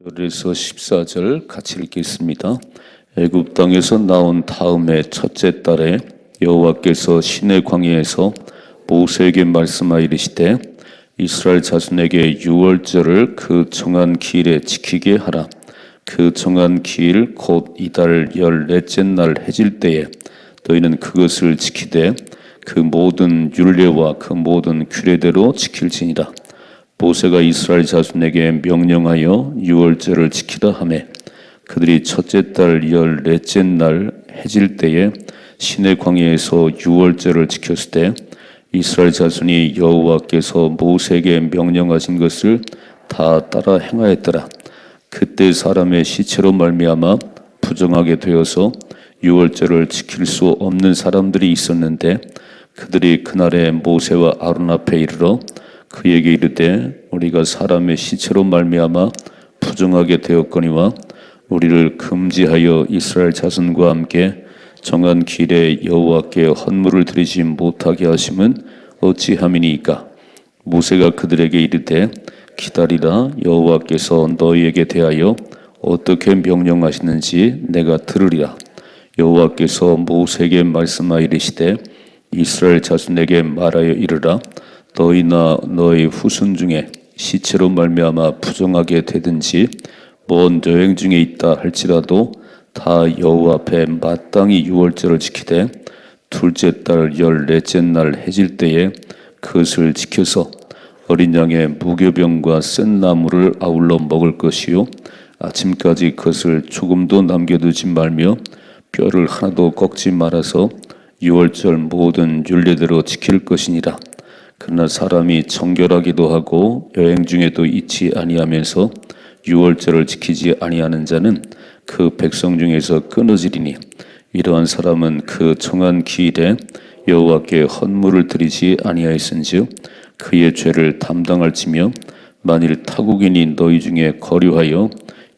1절에서 14절 같이 읽겠습니다. 애굽 땅에서 나온 다음에 첫째 달에 여호와께서 시내 광야에서 모세에게 말씀하여 이르시되 이스라엘 자손에게 유월절을 그 정한 기일에 지키게 하라. 그 정한 기일 곧 이달 14째 날 해질 때에 너희는 그것을 지키되 그 모든 율례와 그 모든 규례대로 지킬지니라. 모세가 이스라엘 자손에게 명령하여 유월절을 지키라 하매 그들이 첫째 달 14째 날 해질 때에 시내 광야에서 유월절을 지켰을 때 이스라엘 자손이 여호와께서 모세에게 명령하신 것을 다 따라 행하였더라. 그때 사람의 시체로 말미암아 부정하게 되어서 유월절을 지킬 수 없는 사람들이 있었는데 그들이 그날에 모세와 아론 앞에 이르러 그에게 이르되 우리가 사람의 시체로 말미암아 부정하게 되었거니와 우리를 금지하여 이스라엘 자손과 함께 정한 길에 여호와께 헌물을 드리지 못하게 하심은 어찌함이니이까. 모세가 그들에게 이르되 기다리라. 여호와께서 너희에게 대하여 어떻게 명령하시는지 내가 들으리라. 여호와께서 모세에게 말씀하여 이르시되 이스라엘 자손에게 말하여 이르라. 너희나 너희 후손 중에 시체로 말미암아 부정하게 되든지 먼 여행 중에 있다 할지라도 다 여호와 앞에 마땅히 유월절을 지키되 둘째 달 14째 날 해질 때에 그것을 지켜서 어린 양의 무교병과 센 나무를 아울러 먹을 것이요 아침까지 그것을 조금도 남겨두지 말며 뼈를 하나도 꺾지 말아서 유월절 모든 율례대로 지킬 것이니라. 그러나 사람이 정결하기도 하고 여행 중에도 잊지 아니하면서 유월절을 지키지 아니하는 자는 그 백성 중에서 끊어지리니 이러한 사람은 그 정한 기일에 여호와께 헌물을 드리지 아니하였은즉 그의 죄를 담당할지며 만일 타국인이 너희 중에 거류하여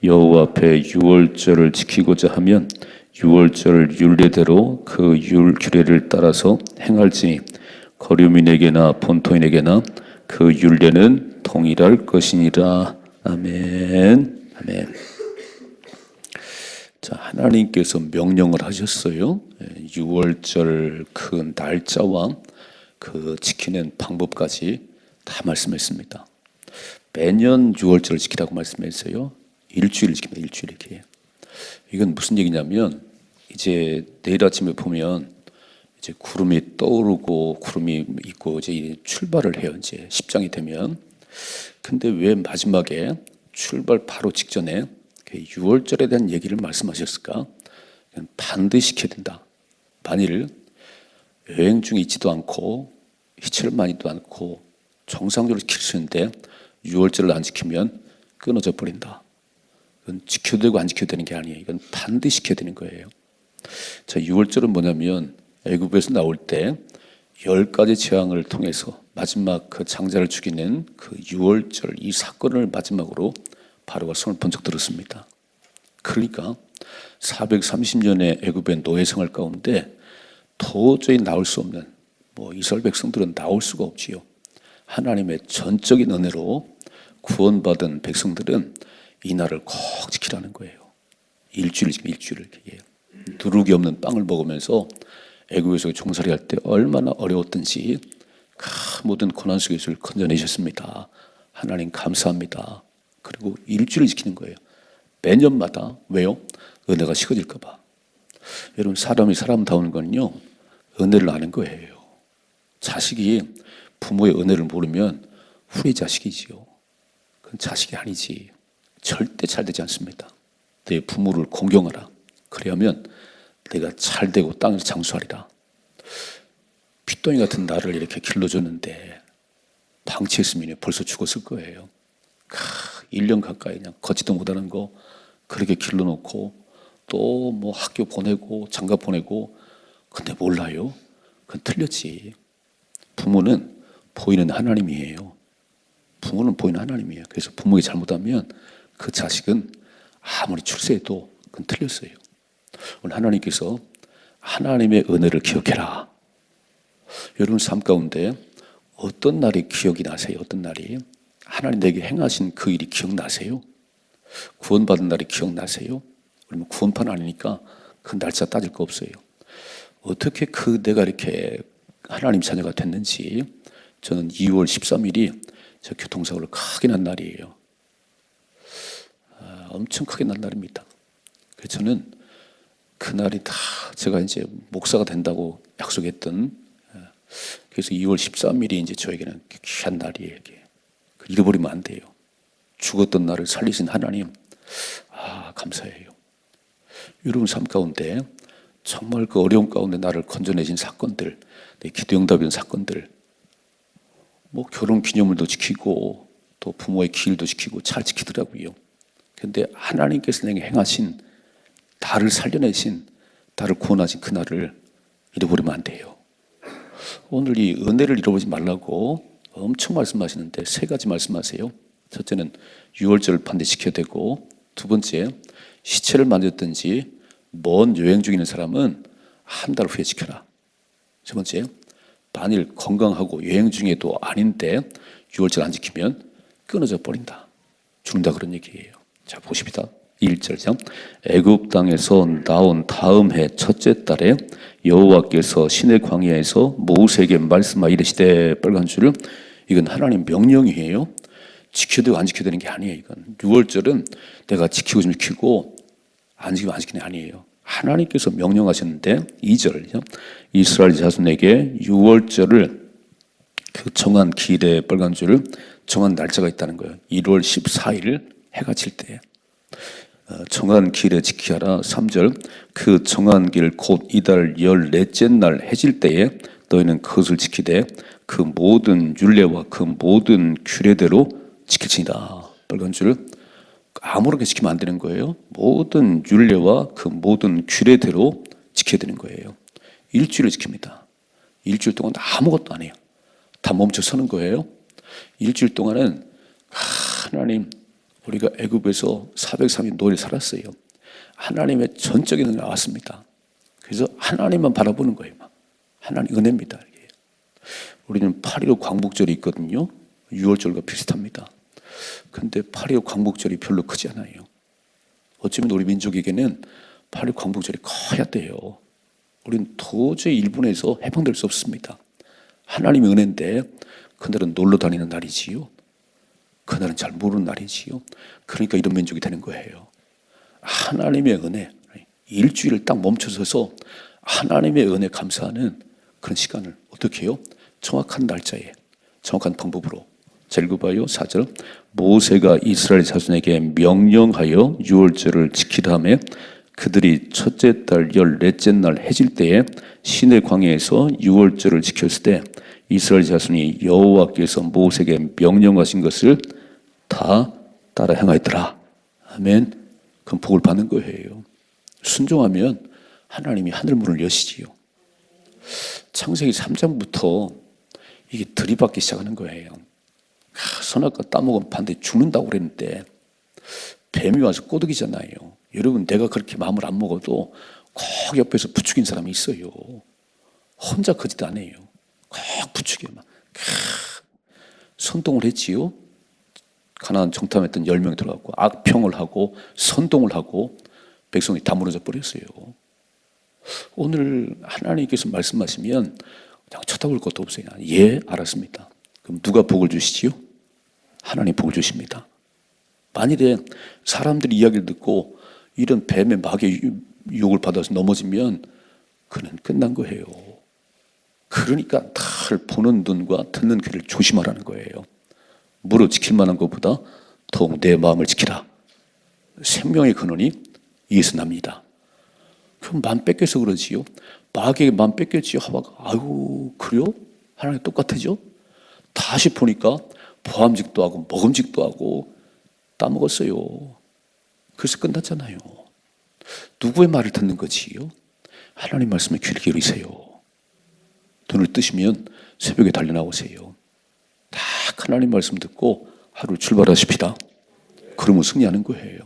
여호와 앞에 유월절을 지키고자 하면 유월절 율례대로 그 규례를 따라서 행할지니 거류민에게나 본토인에게나 그 율례는 동일할 것이니라. 아멘. 아멘. 자, 하나님께서 명령을 하셨어요. 유월절 그 날짜와 그 지키는 방법까지 다 말씀했습니다. 매년 유월절을 지키라고 말씀했어요. 일주일을 지킵니다. 일주일 이렇게. 이건 무슨 얘기냐면 이제 내일 아침에 보면 이제 구름이 떠오르고 구름이 있고 이제 출발을 해요. 이제 10장이 되면. 근데 왜 마지막에 출발 바로 직전에 유월절에 대한 얘기를 말씀하셨을까? 반드시 지켜야 된다. 만일 여행 중에 있지도 않고 희철을 많이도 않고 정상적으로 지킬 수 있는데 유월절을 안 지키면 끊어져 버린다. 이건 지켜도 되고 안 지켜도 되는 게 아니에요. 이건 반드시 지켜야 되는 거예요. 자, 유월절은 뭐냐면 애굽에서 나올 때 10가지 재앙을 통해서 마지막 그 장자를 죽이는 그 유월절 이 사건을 마지막으로 바로가 손을 번쩍 들었습니다. 그러니까 430년의 애굽의 노예 생활 가운데 도저히 나올 수 없는 이스라엘 백성들은 나올 수가 없지요. 하나님의 전적인 은혜로 구원받은 백성들은 이 날을 꼭 지키라는 거예요. 일주일을 이렇게 누룩이 없는 빵을 먹으면서 애굽에서 종살이 할 때 얼마나 어려웠든지 모든 고난 속에서 건져내셨습니다. 하나님 감사합니다. 그리고 일주일을 지키는 거예요. 매년마다. 왜요? 은혜가 식어질까 봐. 여러분, 사람이 사람다운 거는요 은혜를 아는 거예요. 자식이 부모의 은혜를 모르면 후의 자식이지요. 그건 자식이 아니지. 절대 잘 되지 않습니다. 내 부모를 공경하라. 그래야면 내가 잘 되고 땅에서 장수하리라. 핏덩이 같은 나를 이렇게 길러줬는데 방치했으면 벌써 죽었을 거예요. 1년 가까이 그냥 걷지도 못하는 거 그렇게 길러놓고 또 학교 보내고 장가 보내고 근데 몰라요? 그건 틀렸지. 부모는 보이는 하나님이에요. 부모는 보이는 하나님이에요. 그래서 부모가 잘못하면 그 자식은 아무리 출세해도 그건 틀렸어요. 오늘 하나님께서 하나님의 은혜를 기억해라. 여러분 삶 가운데 어떤 날이 기억이 나세요? 어떤 날이? 하나님 내게 행하신 그 일이 기억나세요? 구원받은 날이 기억나세요? 그러면 구원판 아니니까 그 날짜 따질 거 없어요. 어떻게 내가 이렇게 하나님 자녀가 됐는지. 저는 2월 13일이 저 교통사고를 크게 난 날이에요. 엄청 크게 난 날입니다. 그래서 저는 그날이 다 제가 이제 목사가 된다고 약속했던, 그래서 2월 13일이 이제 저에게는 귀한 날이에요. 잃어버리면 안 돼요. 죽었던 나를 살리신 하나님, 감사해요. 여러분 삶 가운데 정말 그 어려움 가운데 나를 건져내신 사건들, 내 기도 응답인 사건들, 뭐 결혼 기념일도 지키고 또 부모의 기일도 지키고 잘 지키더라고요. 근데 하나님께서 내게 행하신, 나를 살려내신, 나를 구원하신 그날을 잃어버리면 안 돼요. 오늘 이 은혜를 잃어버리지 말라고 엄청 말씀하시는데 세 가지 말씀하세요. 첫째는 유월절을 반드시 지켜야 되고, 두 번째, 시체를 만졌든지 먼 여행 중에 있는 사람은 한 달 후에 지켜라. 세 번째, 만일 건강하고 여행 중에도 아닌데 유월절 안 지키면 끊어져 버린다, 죽는다, 그런 얘기예요. 자, 보십니다. 1절장, 애굽 땅에서 나온 다음 해 첫째 달에 여호와께서 시내 광야에서 모세에게 말씀하 이르시되, 빨간 줄을, 이건 하나님 명령이에요. 지켜야 되고 안 지켜야 되는 게 아니에요. 이건 유월절은 내가 지키고 좀 지키고 안 지키면 안 지키는 게 아니에요. 하나님께서 명령하셨는데, 2절, 이스라엘 자손에게 유월절을 그 정한 기일에, 빨간 줄을 정한 날짜가 있다는 거예요. 1월 14일 해가 질 때 정한 기일에 지키라. 3절, 그 정한 길 곧 이달 14째 날 해질 때에 너희는 그것을 지키되 그 모든 율례와 그 모든 규례대로 지킬지니라. 빨간 줄, 아무렇게 지키면 안 되는 거예요. 모든 율례와 그 모든 규례대로 지켜야 되는 거예요. 일주일을 지킵니다. 일주일 동안 아무것도 안 해요. 다 멈춰 서는 거예요. 일주일 동안은 하나님, 우리가 애굽에서 403일 노예 살았어요. 하나님의 전적인 은혜가 나왔습니다. 그래서 하나님만 바라보는 거예요. 하나님 은혜입니다. 우리는 8.15 광복절이 있거든요. 6월절과 비슷합니다. 근데 8.15 광복절이 별로 크지 않아요. 어쩌면 우리 민족에게는 8.15 광복절이 커야 돼요. 우리는 도저히 일본에서 해방될 수 없습니다. 하나님의 은혜인데 그날은 놀러 다니는 날이지요. 그날은 잘 모르는 날이지요. 그러니까 이런 민족이 되는 거예요. 하나님의 은혜, 일주일을 딱 멈춰서서 하나님의 은혜 감사하는 그런 시간을 어떻게 해요? 정확한 날짜에 정확한 방법으로. 자, 읽어봐요. 4절, 모세가 이스라엘 자손에게 명령하여 유월절을 지키라 하며 그들이 첫째 달 14째 날 해질 때에 시내 광야에서 유월절을 지켰을 때 이스라엘 자손이 여호와께서 모세에게 명령하신 것을 다 따라 행하였더라. 아멘. 그럼 복을 받는 거예요. 순종하면 하나님이 하늘문을 여시지요. 창세기 3장부터 이게 들이받기 시작하는 거예요. 선악과 따먹으면 반드시 죽는다고 그랬는데 뱀이 와서 꼬드기잖아요. 여러분, 내가 그렇게 마음을 안 먹어도 꼭 옆에서 부추긴 사람이 있어요. 혼자 거짓 안 해요. 꼭 부추겨만. 선동을 했지요. 가나안 정탐했던 10명이 들어갔고 악평을 하고 선동을 하고 백성이 다 무너져 버렸어요. 오늘 하나님께서 말씀하시면 그냥 쳐다볼 것도 없어요. 예, 알았습니다. 그럼 누가 복을 주시지요? 하나님 복을 주십니다. 만일에 사람들이 이야기를 듣고 이런 뱀의 마귀의 유혹을 받아서 넘어지면 그는 끝난 거예요. 그러니까 달 보는 눈과 듣는 귀를 조심하라는 거예요. 무릇 지킬 만한 것보다 더욱 내 마음을 지키라. 생명의 근원이 이에서 납니다. 그럼 마음 뺏겨서 그러지요. 마귀에게 마음 뺏겼지요. 하와가 아이고 그래요? 하나님 똑같아져? 다시 보니까 보암직도 하고 먹음직도 하고 따먹었어요. 그래서 끝났잖아요. 누구의 말을 듣는 거지요? 하나님 말씀에 귀를 기울이세요. 눈을 뜨시면 새벽에 달려나오세요. 딱 하나님 말씀 듣고 하루 출발하십시다. 그러면 승리하는 거예요.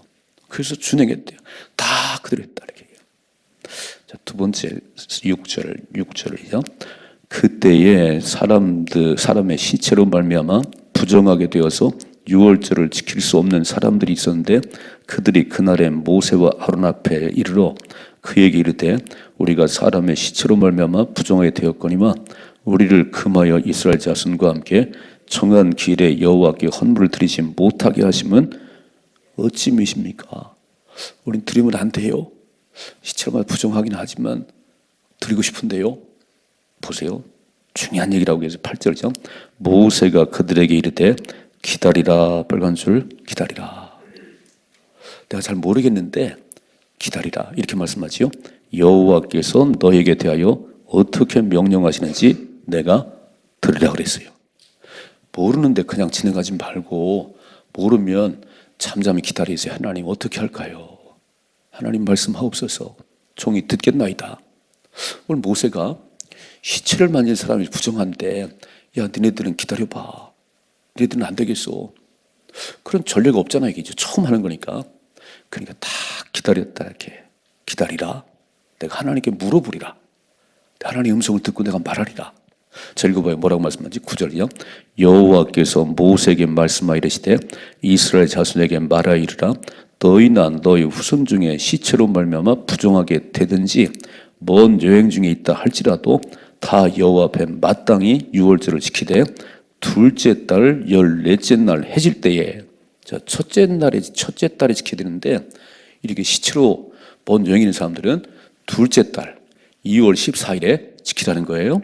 그래서 준행했대요. 다 그대로 했다. 이렇게. 자, 두 번째 6절이요. 그때에 사람의 시체로 말미암아 부정하게 되어서 유월절을 지킬 수 없는 사람들이 있었는데 그들이 그날에 모세와 아론 앞에 이르러 그에게 이르되 우리가 사람의 시체로 말미암아 부정하게 되었거니와 우리를 금하여 이스라엘 자손과 함께 정한 길에 여호와께 헌물을 드리지 못하게 하심은 어찌 미십니까? 우린 드리면 안 돼요. 시체로 부정하긴 하지만 드리고 싶은데요. 보세요. 중요한 얘기라고 해서 8절이죠. 모세가 그들에게 이르되 기다리라. 빨간 줄 기다리라. 내가 잘 모르겠는데 기다리라 이렇게 말씀하지요. 여호와께서 너에게 대하여 어떻게 명령하시는지 내가 들으라 그랬어요. 모르는데 그냥 진행하지 말고 모르면 잠잠히 기다리세요. 하나님 어떻게 할까요? 하나님 말씀하옵소서. 종이 듣겠나이다. 오늘 모세가 시체를 만진 사람이 부정한데 야 니네들은 기다려봐. 니네들은 안 되겠어. 그런 전례가 없잖아 이게 처음 하는 거니까. 그러니까 다 기다렸다 이렇게. 기다리라. 내가 하나님께 물어보리라. 하나님의 음성을 듣고 내가 말하리라. 자 읽어봐요. 뭐라고 말씀하지? 9절이요. 여호와께서 모세에게 말씀하여 이르시되 이스라엘 자손에게 말하여 이르라. 너희나 너희 후손 중에 시체로 말미암아 부정하게 되든지 먼 여행 중에 있다 할지라도 다 여호와 앞에 마땅히 유월절을 지키되 둘째 달 14째 날 해질 때에 자 첫째 달에 지켜야 되는데 이렇게 시체로 먼 여행 있는 사람들은 둘째 달 2월 14일에 지키라는 거예요.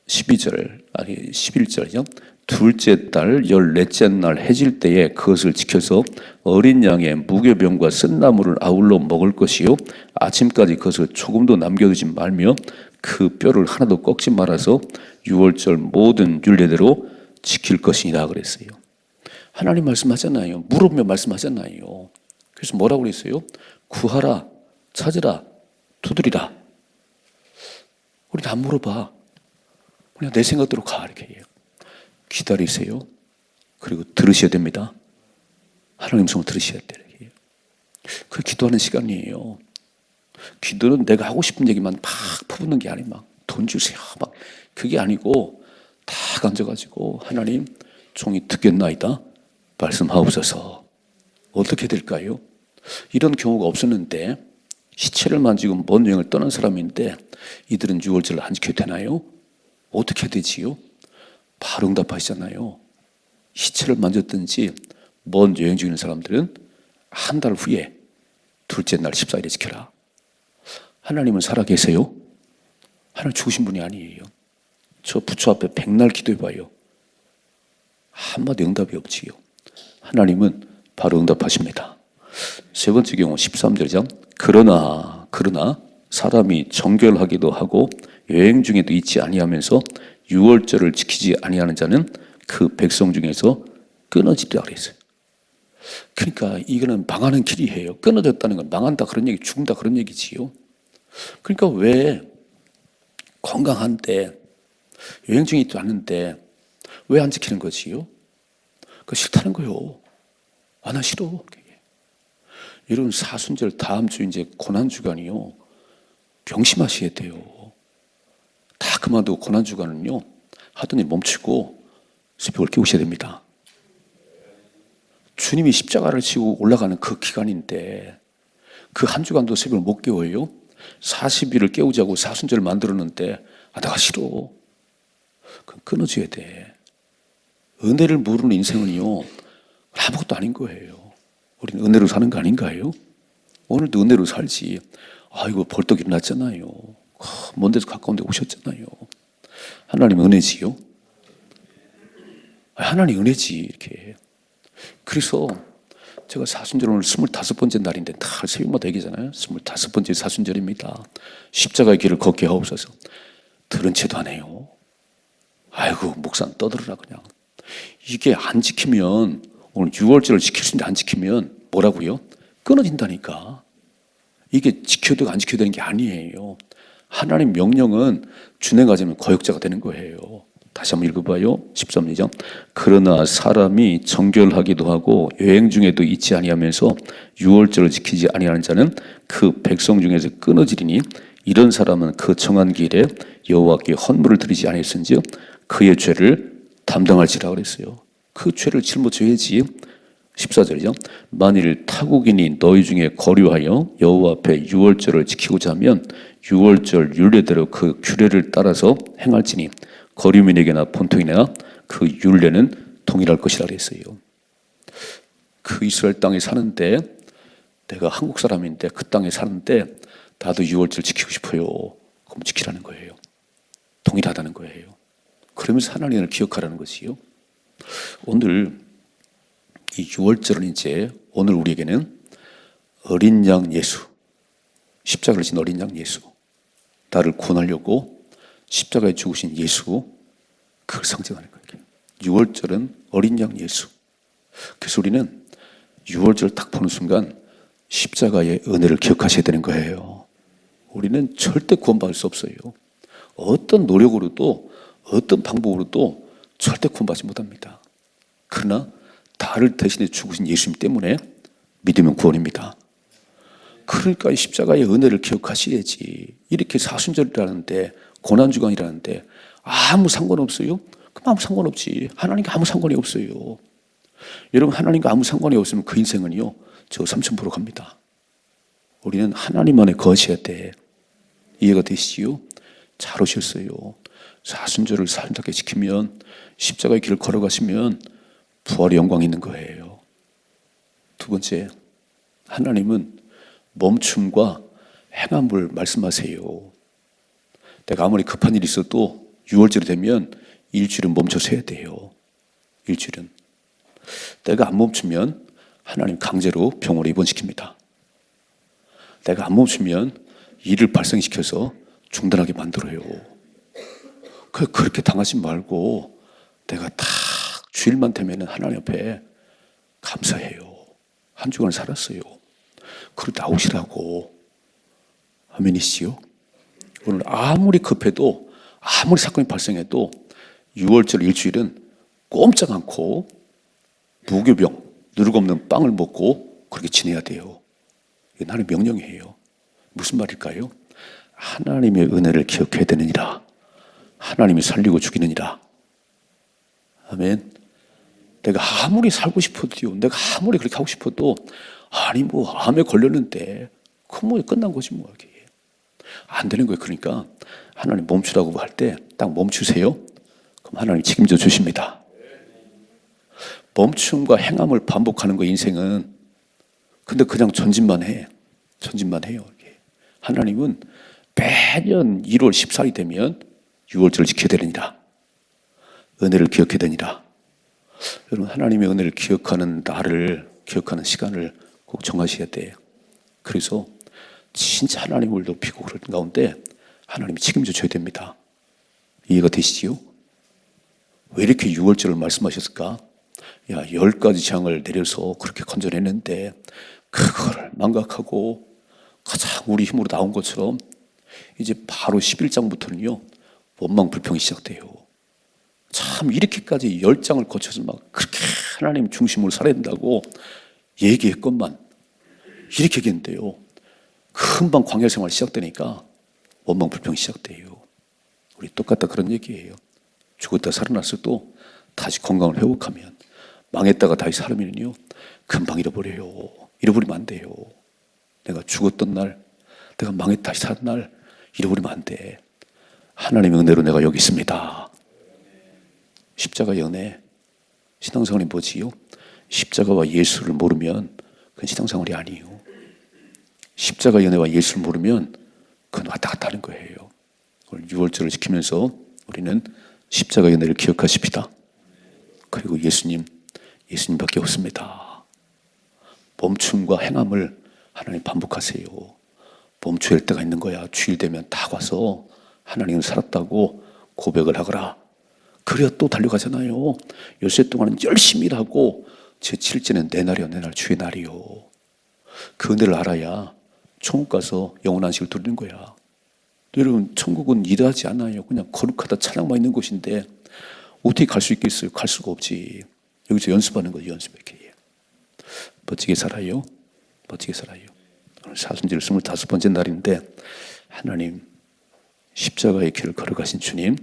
11절이죠. 둘째 달 14째 날 해질 때에 그것을 지켜서 어린 양의 무교병과 쓴나물을 아울러 먹을 것이요 아침까지 그것을 조금도 남겨두지 말며 그 뼈를 하나도 꺾지 말아서 유월절 모든 율례대로 지킬 것이니라 그랬어요. 하나님 말씀하잖아요. 물으면 말씀하잖아요. 그래서 뭐라고 그랬어요? 구하라, 찾으라, 두드리라. 우리 안 물어봐. 그냥 내 생각대로 가 이렇게 해요. 기다리세요. 그리고 들으셔야 됩니다. 하나님 음성을 들으셔야 돼요. 그 기도하는 시간이에요. 기도는 내가 하고 싶은 얘기만 막 퍼붓는 게 아니고 막 돈 주세요. 막 그게 아니고 다 앉아가지고 하나님 종이 듣겠나이다. 말씀하옵소서. 어떻게 될까요? 이런 경우가 없었는데 시체를 만지고 먼 여행을 떠난 사람인데 이들은 유월절을 안 지켜도 되나요? 어떻게 되지요? 바로 응답하시잖아요. 시체를 만졌든지 먼 여행 중인 사람들은 한 달 후에 둘째 날 14일에 지켜라. 하나님은 살아계세요? 하나님 죽으신 분이 아니에요. 저 부처 앞에 백날 기도해봐요. 한마디 응답이 없지요. 하나님은 바로 응답하십니다. 세 번째 경우 13절이죠. 그러나 사람이 정결하기도 하고 여행 중에도 있지 아니하면서 유월절을 지키지 아니하는 자는 그 백성 중에서 끊어지리라 그랬어요. 그러니까 이거는 망하는 길이에요. 끊어졌다는 건 망한다 그런 얘기, 죽는다 그런 얘기지요. 그러니까 왜 건강한데 여행 중에 있지 않는데 왜 안 지키는 거지요? 그거 싫다는 거요. 아, 나 싫어. 여러분 사순절 다음 주 이제 고난주간이요. 경심하셔야 돼요. 다 그만두고 고난주간은요. 하던 일 멈추고 새벽을 깨우셔야 됩니다. 주님이 십자가를 지고 올라가는 그 기간인데 그 한 주간도 새벽을 못 깨워요. 40일을 깨우자고 사순절을 만들었는데 내가 싫어. 그럼 끊어줘야 돼. 은혜를 모르는 인생은요. 아무것도 아닌 거예요. 우리는 은혜로 사는 거 아닌가요? 오늘도 은혜로 살지. 아이고 벌떡 일어났잖아요. 먼 데서 가까운 데 오셨잖아요. 하나님 은혜지요. 하나님 은혜지 이렇게. 그래서 제가 사순절 오늘 25번째 날인데 다 새벽마다 얘기잖아요. 25번째 사순절입니다. 십자가의 길을 걷게 하옵소서. 들은 채도 안 해요. 아이고 목사는 떠들어라 그냥. 이게 안 지키면 오늘 6월절을 지킬 수 있는데 안 지키면 뭐라고요? 끊어진다니까. 이게 지켜도 안 지켜야 되는 게 아니에요. 하나님 명령은 준행하자면 거역자가 되는 거예요. 다시 한번 읽어봐요. 13절. 그러나 사람이 정결하기도 하고 여행 중에도 있지 아니하면서 유월절을 지키지 아니하는 자는 그 백성 중에서 끊어지리니 이런 사람은 그 정한 길에 여호와께 헌물을 드리지 아니했은즉 그의 죄를 담당할지라 그랬어요. 그 죄를 짊어져야지. 14절이죠. 만일 타국인이 너희 중에 거류하여 여호와 앞에 유월절을 지키고자 하면 유월절 율례대로 그 규례를 따라서 행할지니 거류민에게나 본토인에나 그 율례는 동일할 것이라 그랬어요. 그 이스라엘 땅에 사는데, 내가 한국 사람인데 그 땅에 사는데 나도 유월절 지키고 싶어요. 그럼 지키라는 거예요. 동일하다는 거예요. 그러면서 하나님을 기억하라는 것이요. 오늘 이 유월절은 이제 오늘 우리에게는 어린 양 예수, 십자가를 진 어린 양 예수, 나를 구원하려고 십자가에 죽으신 예수, 그걸 상징하는 거예요. 유월절은 어린 양 예수. 그래서 우리는 유월절을 딱 보는 순간 십자가의 은혜를 기억하셔야 되는 거예요. 우리는 절대 구원받을 수 없어요. 어떤 노력으로도 어떤 방법으로도 절대 구원받지 못합니다. 그러나 나를 대신해 죽으신 예수님 때문에 믿으면 구원입니다. 그러니까 십자가의 은혜를 기억하셔야지. 이렇게 사순절이라는데, 고난주간이라는데 아무 상관없어요? 그럼 아무 상관없지. 하나님과 아무 상관이 없어요. 여러분, 하나님과 아무 상관이 없으면 그 인생은요, 저 삼천포로 갑니다. 우리는 하나님 안에 거하셔야 돼. 이해가 되시지요? 잘 오셨어요. 사순절을 살답게 지키면, 십자가의 길을 걸어가시면 부활의 영광이 있는 거예요. 두 번째, 하나님은 멈춤과 행함을 말씀하세요. 내가 아무리 급한 일이 있어도 6월절이 되면 일주일은 멈춰서 해야 돼요. 일주일은. 내가 안 멈추면 하나님 강제로 병원에 입원시킵니다. 내가 안 멈추면 일을 발생시켜서 중단하게 만들어요. 그렇게 당하지 말고 내가 딱 주일만 되면 하나님 앞에 감사해요. 한 주간을 살았어요. 그걸 나오시라고. 아멘이시요? 오늘 아무리 급해도, 아무리 사건이 발생해도 6월절 일주일은 꼼짝 않고 무교병, 누룩 없는 빵을 먹고 그렇게 지내야 돼요. 이게 하나님의 명령이에요. 무슨 말일까요? 하나님의 은혜를 기억해야 되느니라. 하나님이 살리고 죽이느니라. 아멘. 내가 아무리 살고 싶어도요, 내가 아무리 그렇게 하고 싶어도, 아니 뭐 암에 걸렸는데 그건 뭐 끝난 거지 뭐. 이게 안 되는 거예요. 그러니까 하나님 멈추라고 할 때 딱 멈추세요. 그럼 하나님 책임져 주십니다. 멈춤과 행함을 반복하는 거 인생은. 근데 그냥 전진만 해. 전진만 해요. 이게. 하나님은 매년 1월 14일이 되면 6월절을 지켜야 되느니라. 은혜를 기억해야 되니라. 여러분, 하나님의 은혜를 기억하는 날을, 기억하는 시간을 꼭 정하셔야 돼요. 그래서 진짜 하나님을 높이고 그런 가운데 하나님이 책임져 줘야 됩니다. 이해가 되시지요? 왜 이렇게 6월절을 말씀하셨을까? 야, 10가지 재앙을 내려서 그렇게 건져냈는데 그거를 망각하고 가장 우리 힘으로 나온 것처럼 이제 바로 11장부터는요 원망 불평이 시작돼요. 참 이렇게까지 10장을 거쳐서 막 그렇게 하나님 중심으로 살아야 된다고 얘기했건만 이렇게 얘기했는데요, 금방 광야 생활 시작되니까 원망 불평이 시작돼요. 우리 똑같다 그런 얘기예요. 죽었다 살아났어도 다시 건강을 회복하면, 망했다가 다시 살면요 금방 잃어버려요. 잃어버리면 안 돼요. 내가 죽었던 날, 내가 망했다 다시 산 날 잃어버리면 안 돼. 하나님의 은혜로 내가 여기 있습니다. 십자가의 은혜. 신앙생활이 뭐지요? 십자가와 예수를 모르면 그건 신앙생활이 아니에요. 십자가의 은혜와 예수를 모르면 그건 왔다 갔다 하는 거예요. 오늘 6월절을 지키면서 우리는 십자가의 은혜를 기억하십시다. 그리고 예수님밖에 없습니다. 멈춤과 행함을 하나님 반복하세요. 멈춰야 할 때가 있는 거야. 주일 되면 다 와서 하나님은 살았다고 고백을 하거라. 그래야 또 달려가잖아요. 요새 동안은 열심히 일하고 제 7제는 내 날이요, 내 날, 주의 날이요. 그 은혜를 알아야 천국 가서 영원 안식을 누리는 거야. 여러분, 천국은 일하지 않아요. 그냥 거룩하다 찬양만 있는 곳인데 어떻게 갈 수 있겠어요? 갈 수가 없지. 여기서 연습하는 거예요. 연습 이렇게. 멋지게 살아요. 멋지게 살아요. 오늘 사순절 25번째 날인데 하나님 십자가의 길을 걸어가신 주님,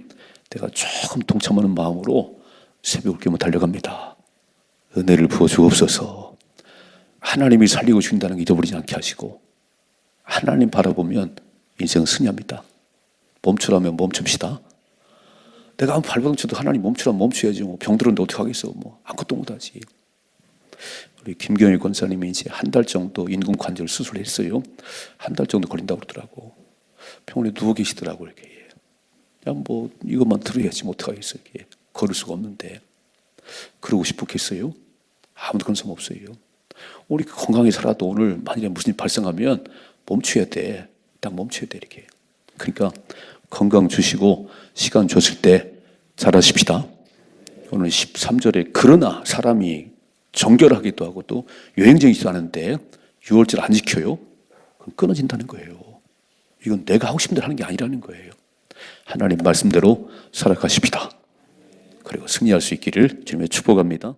내가 조금 동참하는 마음으로 새벽을 깨며 달려갑니다. 은혜를 부어 주옵소서. 하나님이 살리고 주신다는 거 잊어버리지 않게 하시고, 하나님 바라보면 인생은 승리합니다. 멈추라면 멈춥시다. 내가 한번 발버둥 쳐도 하나님 멈추라면 멈춰야지. 뭐 병들었는데 어떻게 하겠어. 뭐 아무것도 못하지. 우리 김경일 권사님이 이제 한 달 정도 인공 관절 수술을 했어요. 한 달 정도 걸린다고 그러더라고. 병원에 누워 계시더라고. 이렇게. 그냥 뭐 이것만 들어야지 뭐 어떡하겠어요. 이렇게. 걸을 수가 없는데. 그러고 싶었겠어요? 아무도 그런 사람 없어요. 우리 건강히 살아도 오늘 만일에 무슨 일 발생하면 멈춰야 돼. 딱 멈춰야 돼. 이렇게. 그러니까 건강 주시고 시간 줬을 때 잘하십시다. 오늘 13절에 그러나 사람이 정결하기도 하고 또 여행쟁이지도 않은데 6월절 안 지켜요? 그럼 끊어진다는 거예요. 이건 내가 하고 싶은 대로 하는 게 아니라는 거예요. 하나님 말씀대로 살아가십시다. 그리고 승리할 수 있기를 주님의 축복합니다.